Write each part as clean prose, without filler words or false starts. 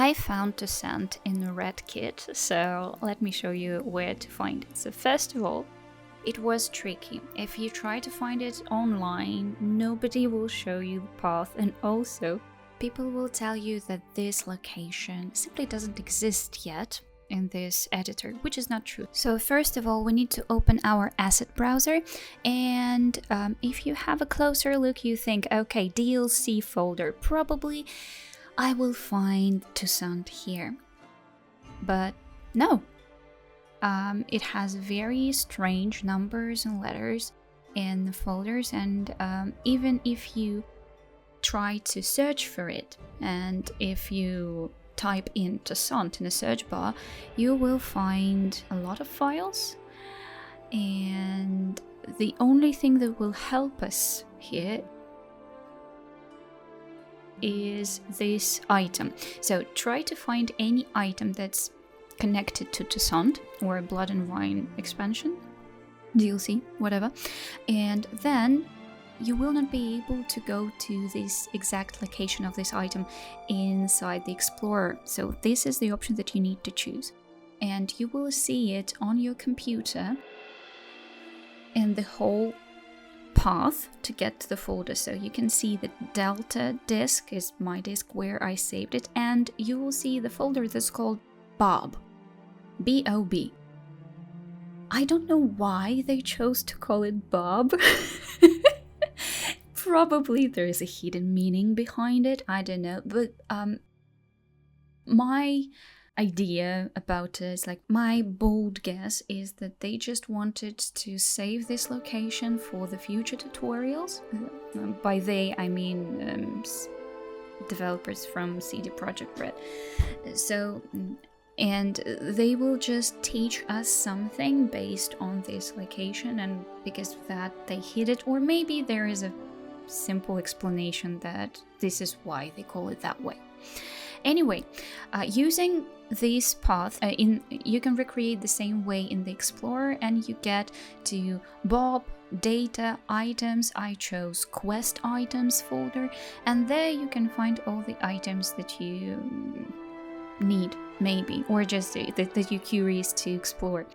I found Toussaint in REDkit, so let me show you where to find it. So first of all, it was tricky. If you try to find it online, nobody will show you the path, and also people will tell you that this location simply doesn't exist yet in this editor, which is not true. So first of all, we need to open our asset browser, and if you have a closer look, you think, okay, DLC folder, probably I will find Toussaint here. But no. It has very strange numbers and letters in the folders, and even if you try to search for it, and if you type in Toussaint in the search bar, you will find a lot of files, and the only thing that will help us here is this item. So try to find any item that's connected to Toussaint or Blood and Wine expansion, DLC, whatever, and then you will not be able to go to this exact location of this item inside the Explorer. So this is the option that you need to choose, and you will see it on your computer in the whole path to get to the folder. So you can see the Delta disk is my disk where I saved it, and you will see the folder that's called Bob. B-O-B. I don't know why they chose to call it Bob. Probably there is a hidden meaning behind it, I don't know. But my idea about it is, like, my bold guess is that they just wanted to save this location for the future tutorials. By they, I mean developers from CD Projekt Red. So, and they will just teach us something based on this location, and because of that they hid it, or maybe there is a simple explanation that this is why they call it that way. Anyway, using this path, you can recreate the same way in the Explorer, and you get to Bob, data, items. I chose quest items folder, and there you can find all the items that you need, maybe, or just that you're curious to explore.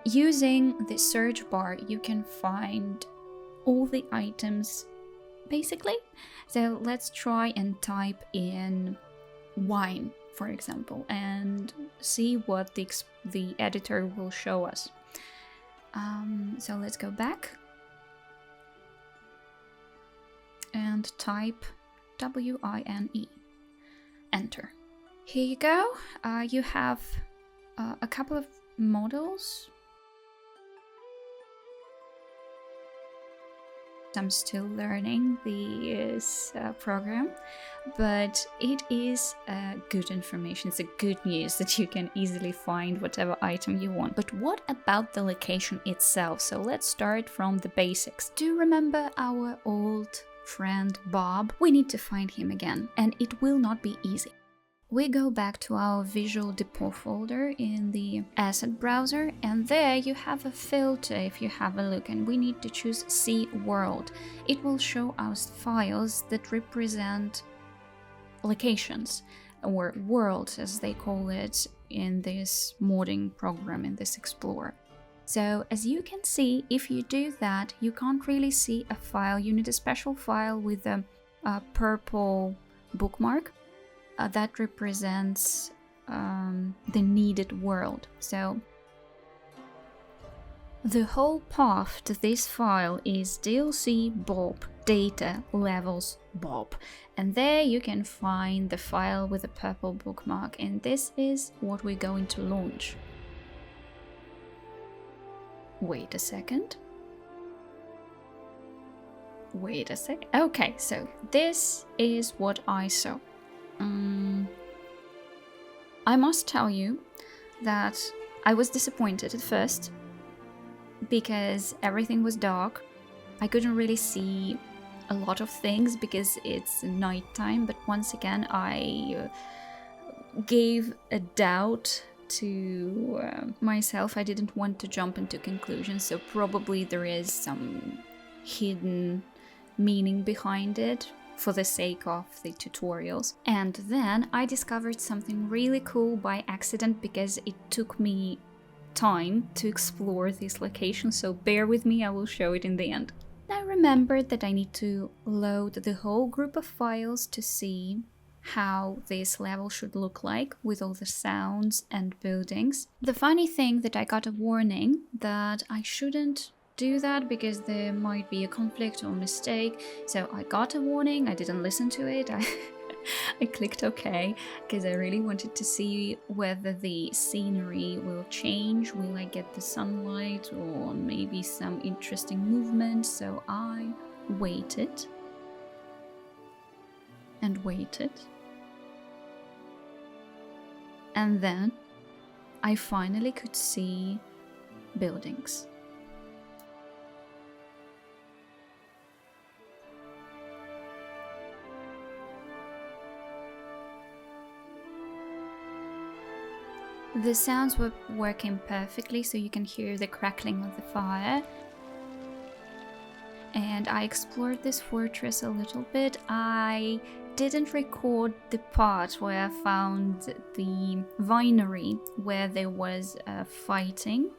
Using the search bar, you can find all the items, basically. So let's try and type in wine, for example, and see what the editor will show us. So let's go back and type W-I-N-E. Enter. Here you go. You have a couple of models. I'm still learning this program, but it is good information. It's a good news that you can easily find whatever item you want. But what about the location itself? So let's start from the basics. Do you remember our old friend Bob? We need to find him again, and it will not be easy. We go back to our Visual Depot folder in the asset browser, and there you have a filter if you have a look, and we need to choose See World. It will show us files that represent locations, or worlds as they call it in this modding program, in this Explorer. So as you can see, if you do that, you can't really see a file. You need a special file with a purple bookmark. That represents the needed world. So the whole path to this file is DLC Bob, data levels Bob, and there you can find the file with a purple bookmark, and this is what we're going to launch. Wait a second. Okay, so this is what I saw. I must tell you that I was disappointed at first because everything was dark. I couldn't really see a lot of things because it's nighttime, but once again I gave a doubt to myself. I didn't want to jump into conclusions, so probably there is some hidden meaning behind it for the sake of the tutorials. And then I discovered something really cool by accident, because it took me time to explore this location, so bear with me, I will show it in the end. I remembered that I need to load the whole group of files to see how this level should look like with all the sounds and buildings. The funny thing that I got a warning that I shouldn't do that because there might be a conflict or mistake. So I got a warning, I didn't listen to it. I clicked OK because I really wanted to see whether the scenery will change. Will I get the sunlight or maybe some interesting movement? So I waited and waited. And then I finally could see buildings. The sounds were working perfectly, so you can hear the crackling of the fire. And I explored this fortress a little bit. I didn't record the part where I found the vinery where there was fighting.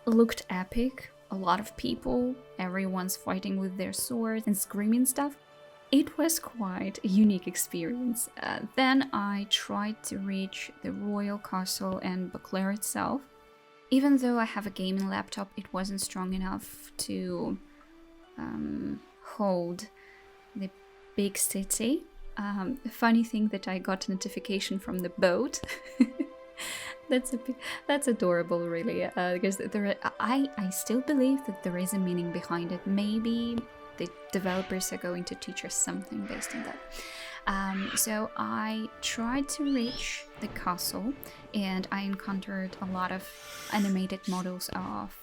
It looked epic, a lot of people, everyone's fighting with their swords and screaming stuff. It was quite a unique experience. Then I tried to reach the royal castle and Beauclair itself. Even though I have a gaming laptop, it wasn't strong enough to hold the big city. The funny thing that I got a notification from the boat. That's adorable, really, because I still believe that there is a meaning behind it. Maybe the developers are going to teach us something based on that. So I tried to reach the castle, and I encountered a lot of animated models of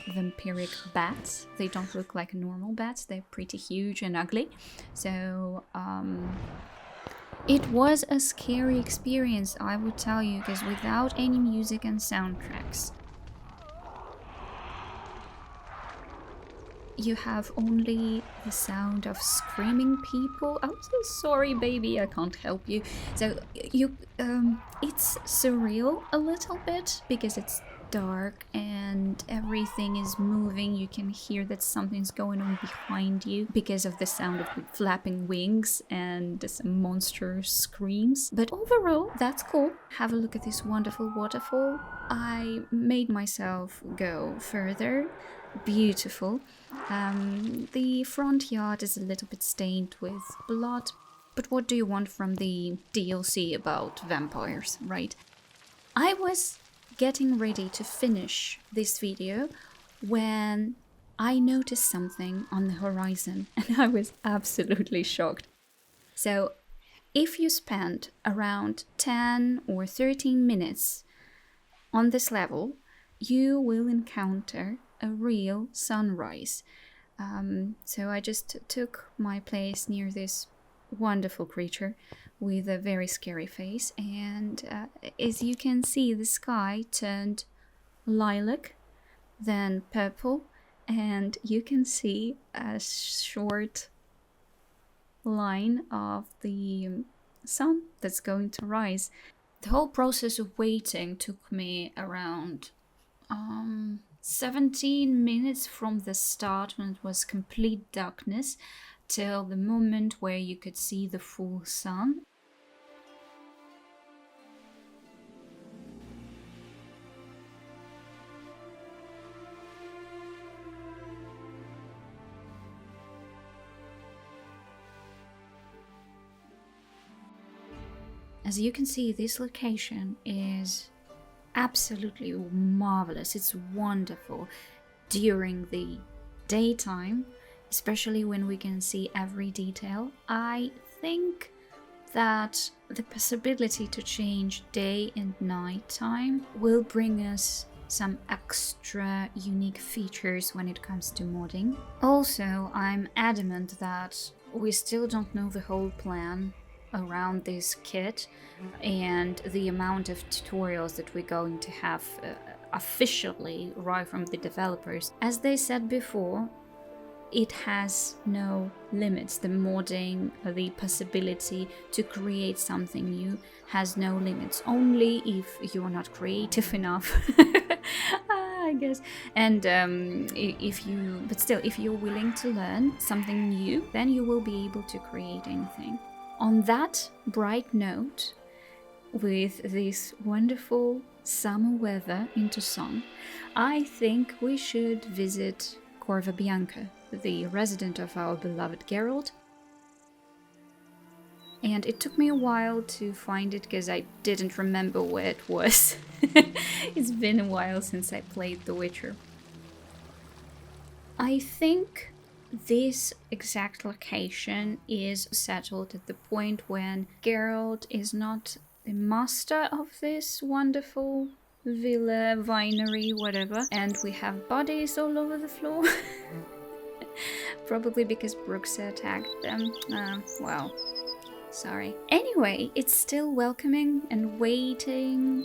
vampiric bats. They don't look like normal bats, they're pretty huge and ugly. So it was a scary experience, I would tell you, because without any music and soundtracks, you have only the sound of screaming people. I'm so sorry, baby, I can't help you. So it's surreal a little bit because it's dark and everything is moving. You can hear that something's going on behind you because of the sound of flapping wings and some monster screams. But overall, that's cool. Have a look at this wonderful waterfall. I made myself go further. Beautiful. The front yard is a little bit stained with blood, but what do you want from the DLC about vampires, right? I was getting ready to finish this video when I noticed something on the horizon, and I was absolutely shocked. So if you spend around 10 or 13 minutes on this level, you will encounter a real sunrise. So I just took my place near this wonderful creature with a very scary face, and as you can see, the sky turned lilac, then purple, and you can see a short line of the sun that's going to rise. The whole process of waiting took me around 17 minutes from the start, when it was complete darkness, till the moment where you could see the full sun. As you can see, this location is absolutely marvelous. It's wonderful during the daytime, especially when we can see every detail. I think that the possibility to change day and night time will bring us some extra unique features when it comes to modding. Also, I'm adamant that we still don't know the whole plan around this kit and the amount of tutorials that we're going to have officially right from the developers. As they said before, it has no limits. The modding, the possibility to create something new has no limits. Only if you're not creative enough, I guess. And but still, if you're willing to learn something new, then you will be able to create anything. On that bright note, with this wonderful summer weather in Toussaint, I think we should visit Corvo Bianco, the resident of our beloved Geralt. And it took me a while to find it because I didn't remember where it was. It's been a while since I played The Witcher. I think this exact location is settled at the point when Geralt is not the master of this wonderful villa, winery, whatever, and we have bodies all over the floor. Probably because Brooks attacked them. Well, sorry. Anyway, it's still welcoming and waiting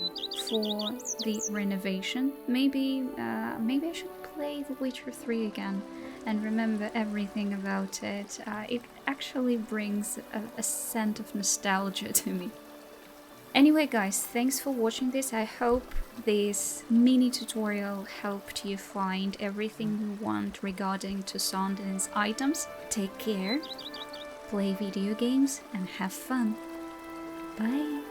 for the renovation. Maybe I should play The Witcher 3 again and remember everything about it. It actually brings a scent of nostalgia to me. Anyway guys, thanks for watching this. I hope this mini tutorial helped you find everything you want regarding Toussaint and his items. Take care, play video games and have fun. Bye!